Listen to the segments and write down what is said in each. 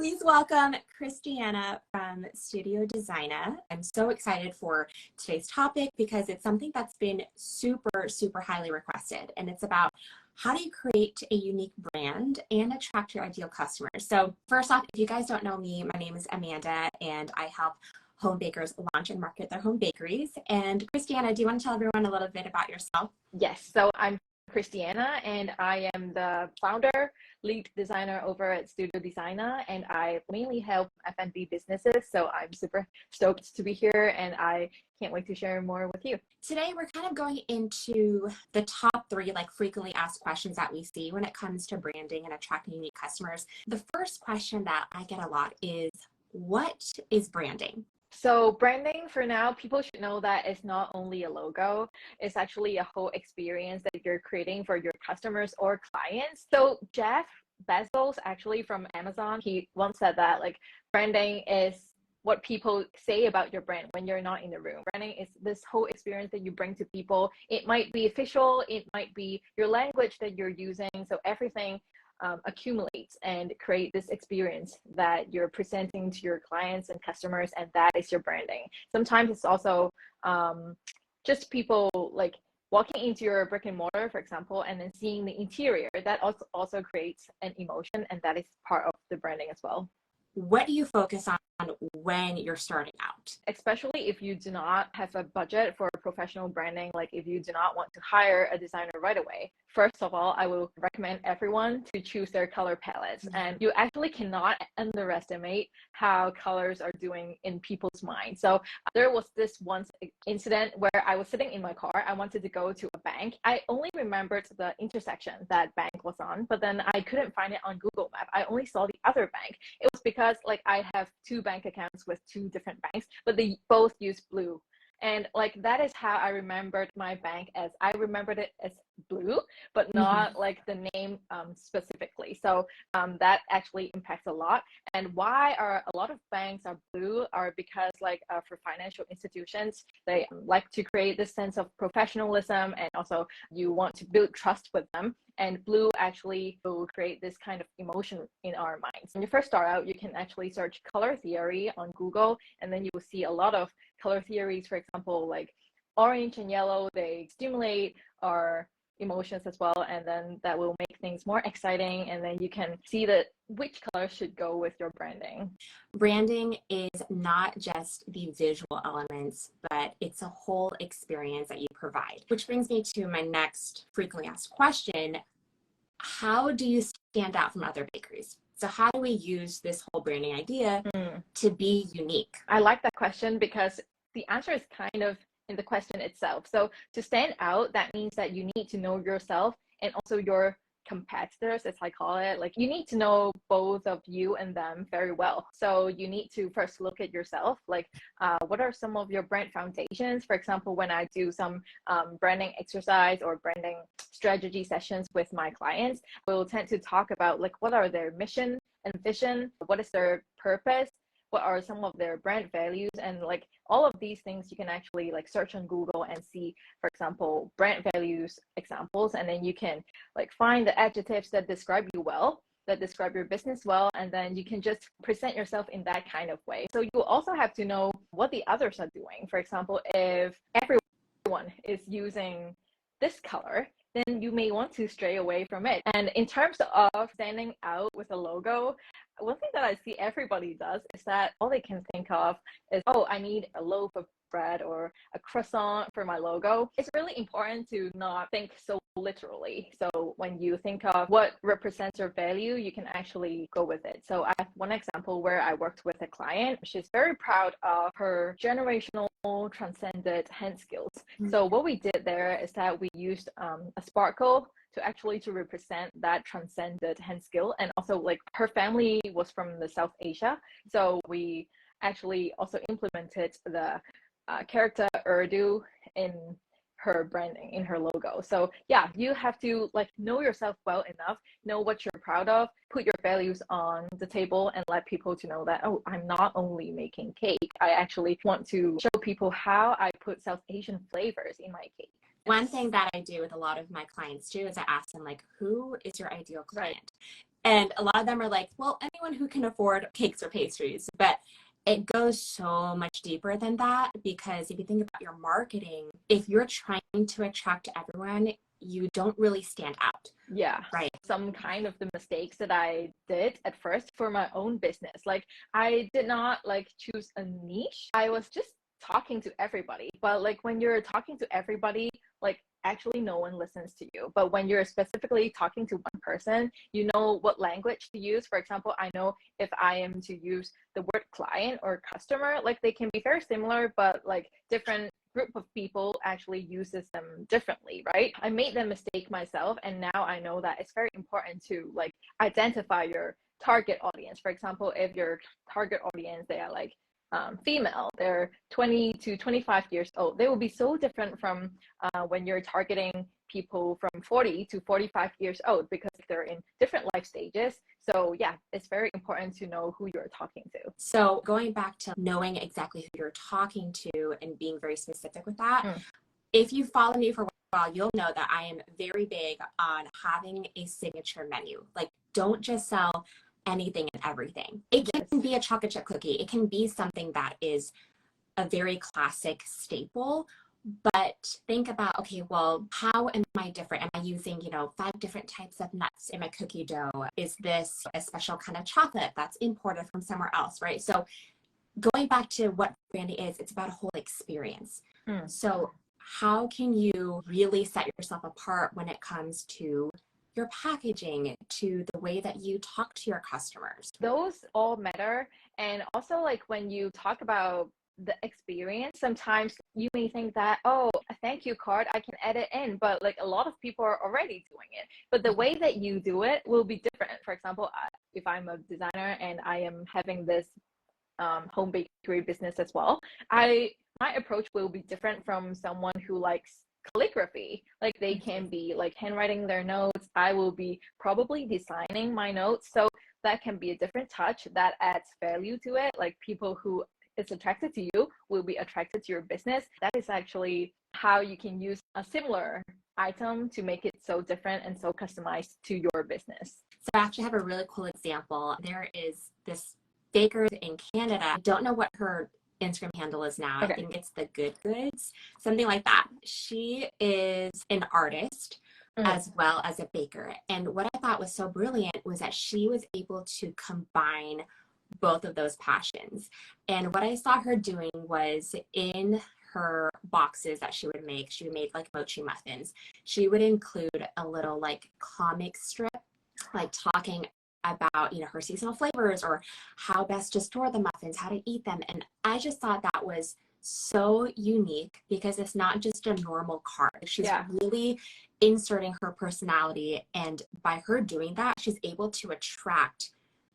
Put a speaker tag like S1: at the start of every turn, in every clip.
S1: Please welcome Christiana from Studio Designa. I'm so excited for today's topic because it's something that's been super highly requested, and it's about how do you create a unique brand and attract your ideal customers. So first off, if you guys don't know me, my name is Amanda and I help home bakers launch and market their home bakeries. And Christiana, do you want to tell everyone a little bit about yourself?
S2: Yes, so I'm Christiana and I am the founder, lead designer over at Studio Designa, and I mainly help F&B businesses. So I'm super stoked to be here and I can't wait to share more with you.
S1: Today, we're kind of going into the top 3 frequently asked questions that we see when it comes to branding and attracting unique customers. The first question that I get a lot is, what is branding?
S2: So branding, for now, people should know that it's not only a logo, it's actually a whole experience that you're creating for your customers or clients. So Jeff Bezos, actually from Amazon, he once said that branding is what people say about your brand when you're not in the room. Branding is this whole experience that you bring to people. It might be official, it might be your language that you're using. So everything accumulates and create this experience that you're presenting to your clients and customers, and that is your branding. Sometimes it's also just people walking into your brick and mortar, for example, and then seeing the interior. That also creates an emotion, and that is part of the branding as well.
S1: What do you focus on when you're starting out?
S2: Especially if you do not have a budget for professional branding, like if you do not want to hire a designer right away. First of all, I will recommend everyone to choose their color palettes. And you actually cannot underestimate how colors are doing in people's minds. So there was this once incident where I was sitting in my car. I wanted to go to a bank. I only remembered the intersection that bank was on, but then I couldn't find it on Google Map. I only saw the other bank. It was because I have 2 bank accounts with 2 different banks, but they both use blue. And that is how I remembered my bank, as I remembered it as blue, but not the name specifically. So that actually impacts a lot. And why are a lot of banks are blue are because for financial institutions, they like to create this sense of professionalism, and also you want to build trust with them. And blue actually will create this kind of emotion in our minds. When you first start out, you can actually search color theory on Google, and then you will see a lot of color theories. For example, orange and yellow, they stimulate our emotions as well, and then that will make things more exciting, and then you can see that which color should go with your branding.
S1: Branding is not just the visual elements, but it's a whole experience that you provide. Which brings me to my next frequently asked question. How do you stand out from other bakeries? So how do we use this whole branding idea to be unique?
S2: I like that question because the answer is kind of in the question itself. So to stand out, that means that you need to know yourself and also your competitors, as I call it. You need to know both of you and them very well. So you need to first look at yourself, what are some of your brand foundations? For example, when I do some branding exercise or branding strategy sessions with my clients, we'll tend to talk about what are their mission and vision, what is their purpose, what are some of their brand values, and all of these things you can actually search on Google and see, for example, brand values examples, and then you can find the adjectives that describe you well, that describe your business well, and then you can just present yourself in that kind of way. So you also have to know what the others are doing. For example, if everyone is using this color, then you may want to stray away from it. And in terms of standing out with a logo, one thing that I see everybody does is that all they can think of is, oh, I need a loaf of bread or a croissant for my logo. It's really important to not think so literally. So when you think of what represents your value, you can actually go with it. So I have one example where I worked with a client. She's very proud of her generational transcended hand skills. So what we did there is that we used a sparkle to represent that transcended hand skill. And also her family was from the South Asia. So we actually also implemented the character Urdu in her branding, in her logo. So yeah, you have to know yourself well enough, know what you're proud of, put your values on the table, and let people to know that, oh, I'm not only making cake, I actually want to show people how I put South Asian flavors in my cake.
S1: One thing that I do with a lot of my clients too is I ask them who is your ideal client? And a lot of them are like, well, anyone who can afford cakes or pastries. But it goes so much deeper than that, because if you think about your marketing, if you're trying to attract everyone, you don't really stand out.
S2: Yeah.
S1: Right.
S2: Some kind of the mistakes that I did at first for my own business. Like I did not like choose a niche. I was just talking to everybody. But like when you're talking to everybody, like actually no one listens to you. But when you're specifically talking to one person, you know what language to use. For example, I know if I am to use the word client or customer, like they can be very similar, but like different group of people actually uses them differently, right? I made the mistake myself, and now I know that it's very important to like identify your target audience. For example, if your target audience, they are like female, they're 20 to 25 years old, they will be so different from when you're targeting people from 40 to 45 years old, because they're in different life stages. So yeah, it's very important to know who you're talking to.
S1: So going back to knowing exactly who you're talking to and being very specific with that, if you follow me for a while, you'll know that I am very big on having a signature menu. Like, don't just sell anything and everything. It can be a chocolate chip cookie. It can be something that is a very classic staple. But think about, okay, well, how am I different? Am I using, 5 different types of nuts in my cookie dough? Is this a special kind of chocolate that's imported from somewhere else, right? So going back to what branding is, it's about a whole experience. So how can you really set yourself apart when it comes to your packaging, to the way that you talk to your customers?
S2: Those all matter. And also, like when you talk about the experience, sometimes you may think that, oh, a thank you card, I can edit in, but like a lot of people are already doing it. But the way that you do it will be different. For example, if I'm a designer and I am having this home bakery business as well, my approach will be different from someone who likes calligraphy. Like they can be like handwriting their notes. I will be probably designing my notes. So that can be a different touch that adds value to it. Like people who is attracted to you will be attracted to your business. That is actually how you can use a similar item to make it so different and so customized to your business.
S1: So I actually have a really cool example. There is this baker in Canada. I don't know what her Instagram handle is now.
S2: Okay.
S1: I think it's the Good Goods, something like that. She is an artist as well as a baker. And what I thought was so brilliant was that she was able to combine both of those passions. And what I saw her doing was in her boxes that she would make like mochi muffins. She would include a little like comic strip, like talking about her seasonal flavors or how best to store the muffins, how to eat them. And I just thought that was so unique because it's not just a normal card. She's really inserting her personality, and by her doing that, she's able to attract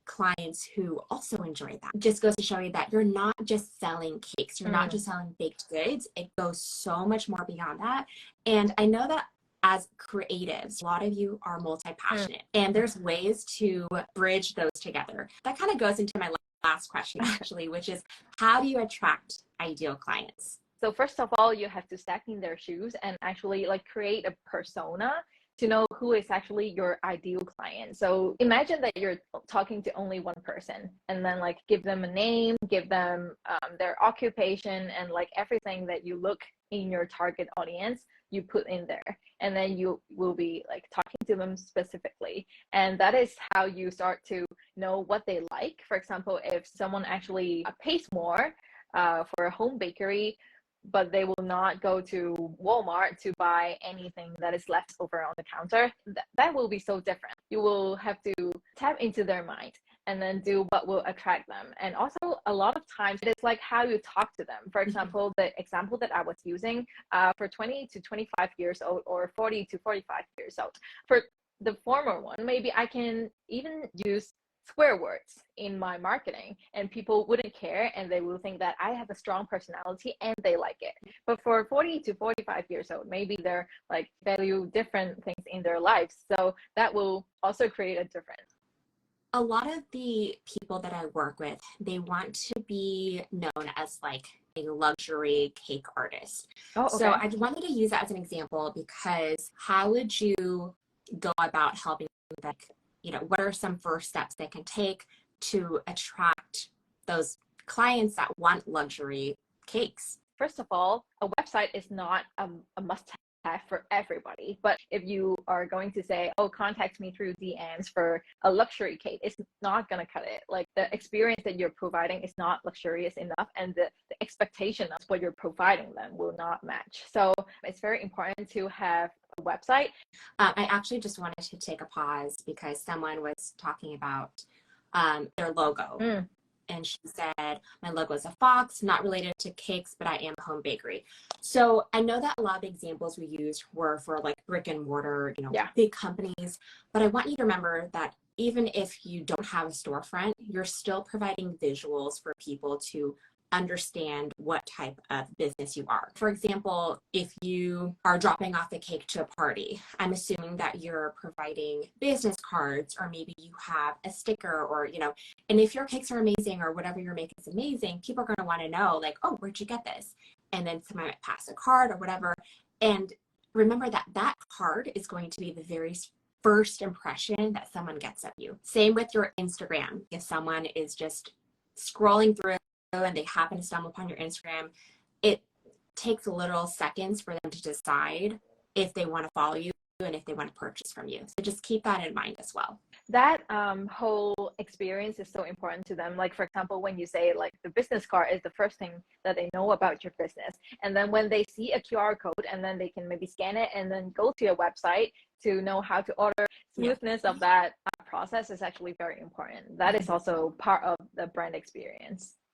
S1: clients who also enjoy that. It just goes to show you that you're not just selling cakes, you're not just selling baked goods. It goes so much more beyond that. And I know that as creatives, a lot of you are multi-passionate, and there's ways to bridge those together. That kind of goes into my last question, actually, which is how do you attract ideal clients?
S2: So first of all, you have to step in their shoes and actually like create a persona to know who is actually your ideal client. So imagine that you're talking to only one person, and then like give them a name, give them their occupation, and like everything that you look in your target audience, you put in there, and then you will be like talking to them specifically. And that is how you start to know what they like. For example, if someone actually pays more for a home bakery, but they will not go to Walmart to buy anything that is left over on the counter, that will be so different. You will have to tap into their mind and then do what will attract them. And also a lot of times it's like how you talk to them. For example, the example that I was using for 20 to 25 years old or 40 to 45 years old. For the former one, maybe I can even use swear words in my marketing, and people wouldn't care, and they will think that I have a strong personality and they like it. But for 40 to 45 years old, maybe they're like value different things in their lives, so that will also create a difference.
S1: A lot of the people that I work with, they want to be known as like a luxury cake artist. So I wanted to use that as an example, because how would you go about helping them what are some first steps they can take to attract those clients that want luxury cakes?
S2: First of all, a website is not a must have for everybody. But if you are going to say, oh, contact me through DMs for a luxury cake, it's not going to cut it. Like the experience that you're providing is not luxurious enough, and the expectation of what you're providing them will not match. So it's very important to have a website.
S1: I actually just wanted to take a pause because someone was talking about their logo. And she said, my logo is a fox, not related to cakes, but I am a home bakery. So I know that a lot of the examples we used were for like brick and mortar, big companies. But I want you to remember that even if you don't have a storefront, you're still providing visuals for people to understand what type of business you are. For example, if you are dropping off a cake to a party, I'm assuming that you're providing business cards, or maybe you have a sticker, or, and if your cakes are amazing or whatever you're making is amazing, people are going to want to know, like, oh, where'd you get this? And then someone might pass a card or whatever. And remember that that card is going to be the very first impression that someone gets of you. Same with your Instagram. If someone is just scrolling through and they happen to stumble upon your Instagram, it takes literal seconds for them to decide if they want to follow you and if they want to purchase from you. So just keep that in mind as well.
S2: That whole experience is so important to them. Like, for example, when you say like the business card is the first thing that they know about your business, and then when they see a QR code and then they can maybe scan it and then go to your website to know how to order, smoothness of that process is actually very important. That is also part of the brand experience.